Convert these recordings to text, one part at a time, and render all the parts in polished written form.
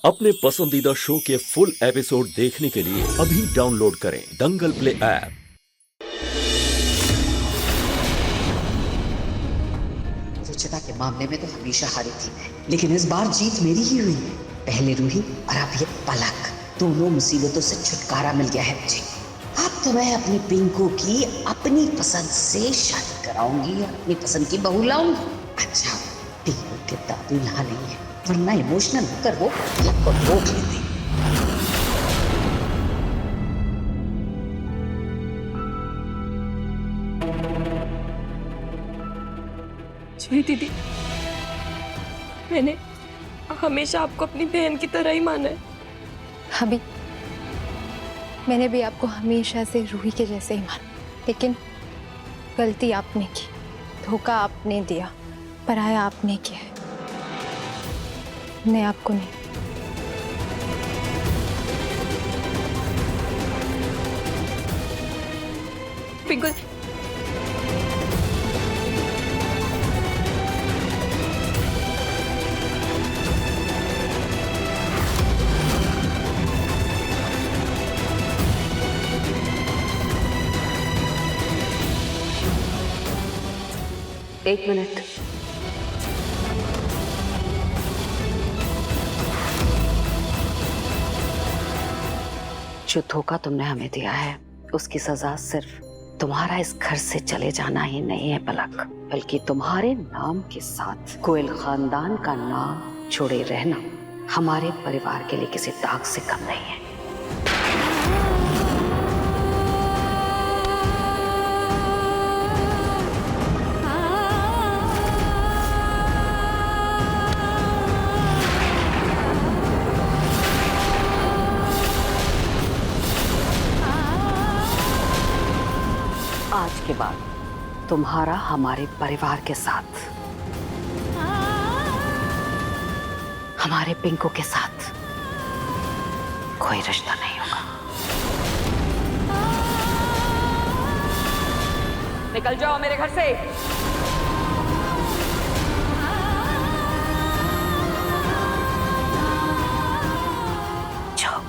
अपने पसंदीदा शो के फुल एपिसोड देखने के लिए अभी डाउनलोड करें दंगल प्ले ऐप। रुचिता के मामले में तो हमेशा हारी थी, लेकिन इस बार जीत मेरी ही हुई। पहले रूही और अब ये पलक, दोनों मुसीबतों से छुटकारा मिल गया है मुझे। अब तो मैं अपनी पिंकू की अपनी पसंद से शादी कराऊंगी और अपनी पसंद की बहू लाऊंगी। अच्छा, पिंकू के दादू यहाँ नहीं है, वरना इमोशनल होकर वो पलक को रोक लेते। जी दीदी, मैंने हमेशा आपको अपनी बहन की तरह ही माना है। अभी मैंने भी आपको हमेशा से रूही के जैसे ही माना, लेकिन गलती आपने की, धोखा आपने दिया, पराया आपने किया है, मैं आपको नहीं। पिंकू, एक मिनट। जो धोखा तुमने हमें दिया है, उसकी सजा सिर्फ तुम्हारा इस घर से चले जाना ही नहीं है पलक, बल्कि तुम्हारे नाम के साथ गोयल खानदान का नाम जुड़े रहना हमारे परिवार के लिए किसी दाग से कम नहीं है। आज के बाद तुम्हारा हमारे परिवार के साथ, हमारे पिंकू के साथ कोई रिश्ता नहीं होगा। निकल जाओ मेरे घर से। जाओ।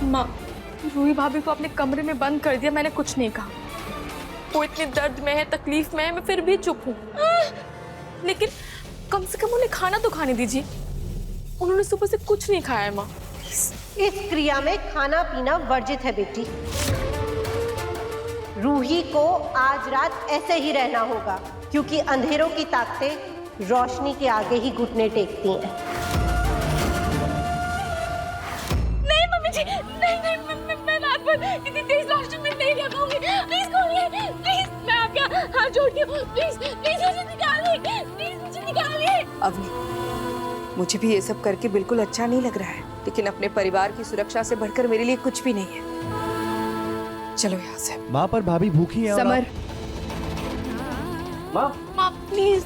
माँ, रूही भाभी को अपने कमरे में बंद कर दिया, मैंने कुछ नहीं कहा। वो इतने दर्द में है, तकलीफ में है, मैं फिर भी चुप हूँ। लेकिन कम से कम उन्हें खाना तो खाने दीजिए। उन्होंने सुबह से कुछ नहीं खाया है माँ। इस क्रिया में खाना पीना वर्जित है बेटी। रूही को आज रात ऐसे ही रहना होगा, क्योंकि अंधेरों की ताकतें रोशनी के आगे ही घुटने टेकती हैं। मैं रात भर इतनी तेज रोशनी में नहीं रह पाऊंगी। प्लीज खोलिए, प्लीज, मैं आपके हाथ जोड़ती हूँ। प्लीज प्लीज मुझे निकालिए, प्लीज मुझे निकालिए। अवनी, मुझे भी ये सब करके बिल्कुल अच्छा नहीं लग रहा है, लेकिन अपने परिवार की सुरक्षा से बढ़कर मेरे लिए कुछ भी नहीं है। चलो यहाँ से। माँ, पर भाभी भूखी है। समर, माँ प्लीज,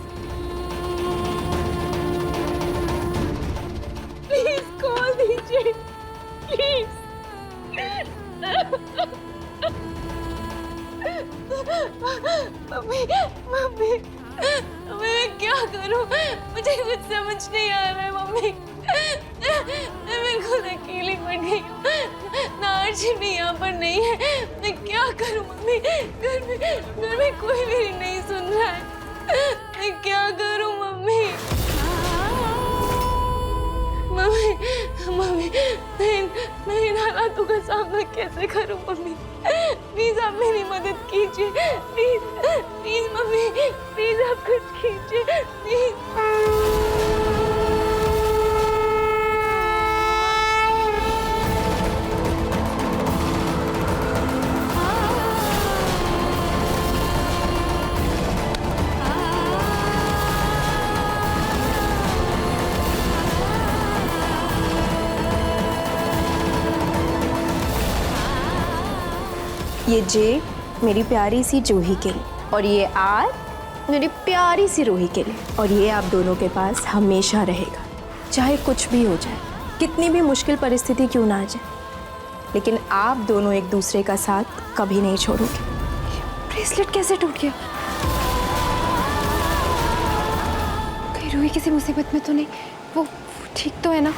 प्लीज खोल दीजिए, प्लीज। मम्मी, मम्मी, मैं क्या करूं? मुझे कुछ समझ नहीं आ रहा है मम्मी। मैं बिल्कुल अकेली पड़ गई हूँ, ना अर्जुन भी यहाँ पर नहीं है। मैं क्या करूं मम्मी? घर में कोई मेरी नहीं सुन रहा है। मैं क्या करूं मम्मी? मम्मी, मम्मी, मैं इन हालातों का सामना कैसे करूं मम्मी? प्लीज आप मेरी मदद कीजिए, प्लीज प्लीज मम्मी, प्लीज आप कुछ कीजिए, प्लीज। ये जे मेरी प्यारी सी जूही के लिए, और ये आर मेरी प्यारी सी रूही के लिए, और ये आप दोनों के पास हमेशा रहेगा, चाहे कुछ भी हो जाए, कितनी भी मुश्किल परिस्थिति क्यों ना आ जाए। लेकिन आप दोनों एक दूसरे का साथ कभी नहीं छोड़ोगे। ब्रेसलेट कैसे टूट गया? कहीं रूही किसी मुसीबत में तो नहीं? वो ठीक तो है ना?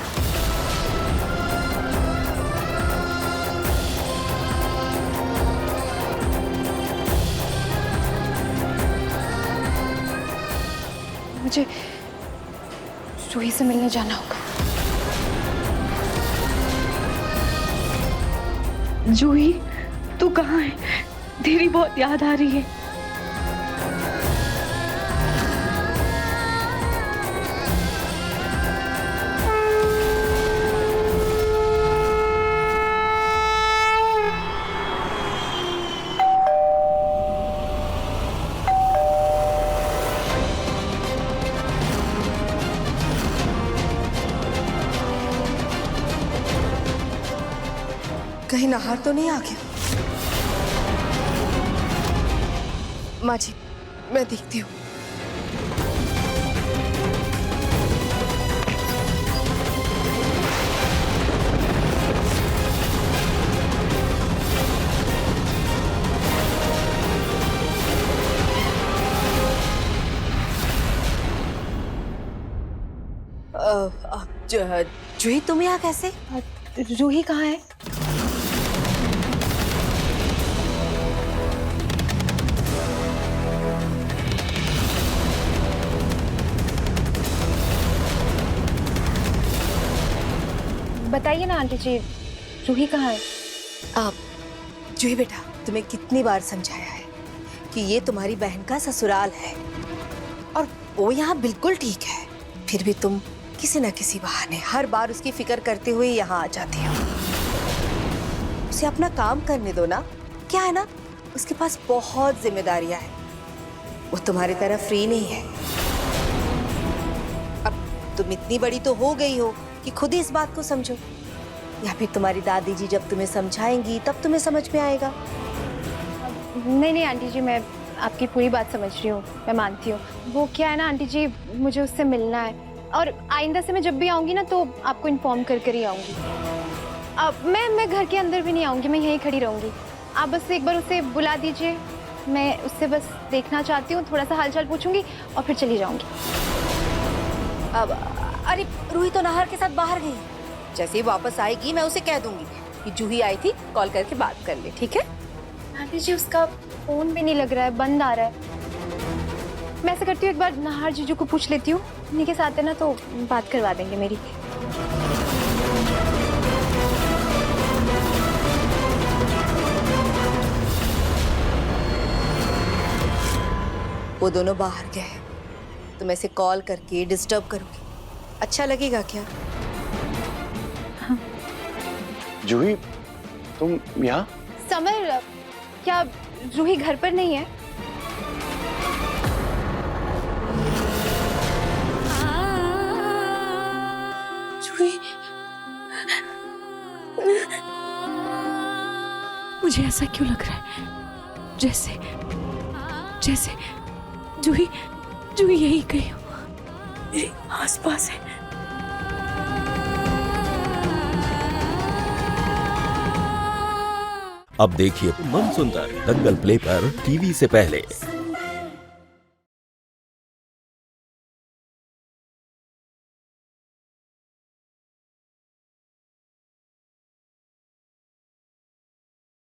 मुझे रूही से मिलने जाना होगा। जूही, तू कहाँ है? तेरी बहुत याद आ रही है। कहीं नहार तो नहीं आ गया? माँ जी, मैं देखती हूँ। जूही, तुम यहाँ कैसे? रूही कहाँ है? बताइए ना आंटी जी, रूही कहाँ है? आप जूही बेटा, तुम्हें कितनी बार समझाया है कि ये तुम्हारी बहन का ससुराल है और वो यहाँ बिल्कुल ठीक है, फिर भी तुम किसी न किसी बहाने हर बार उसकी फिक्र करते हुए यहाँ आ जाती हो। उसे अपना काम करने दो ना। क्या है ना, उसके पास बहुत जिम्मेदारियां हैं, वो तुम्हारी तरह फ्री नहीं है। अब तुम इतनी बड़ी तो हो गई हो कि खुद ही इस बात को समझो, या फिर तुम्हारी दादी जी जब तुम्हें समझाएंगी तब तुम्हें समझ में आएगा। नहीं नहीं आंटी जी, मैं आपकी पूरी बात समझ रही हूँ, मैं मानती हूँ। वो क्या है ना आंटी जी, मुझे उससे मिलना है और आइंदा से मैं जब भी आऊँगी ना तो आपको इन्फॉर्म कर कर ही आऊँगी। अब मैं घर के अंदर भी नहीं आऊँगी, मैं यहीं खड़ी रहूँगी। आप बस एक बार उसे बुला दीजिए, मैं उससे बस देखना चाहती हूँ, थोड़ा सा हालचाल पूछूंगी और फिर चली जाऊँगी। अब अरे रूही तो नहर के साथ बाहर गई, जैसे ही वापस आएगी मैं उसे कह दूंगी कि जूही आई थी, कॉल करके बात कर ले, ठीक है? आंटी जी उसका फोन भी नहीं लग रहा है, बंद आ रहा है। मैं ऐसा करती हूँ, एक बार नहार जीजू को पूछ लेती हूँ, उन्हीं के साथ है ना तो बात करवा देंगे मेरी। वो दोनों बाहर गए हैं तो मैं इसे कॉल करके डिस्टर्ब करूंगी, अच्छा लगेगा क्या? जूही, तुम यहाँ? समर, क्या रूही घर पर नहीं है? जूही, मुझे ऐसा क्यों लग रहा है जैसे जैसे जूही यही कहीं हो, मेरे आसपास है। अब देखिए मनसुंदर दंगल प्ले पर टीवी से पहले।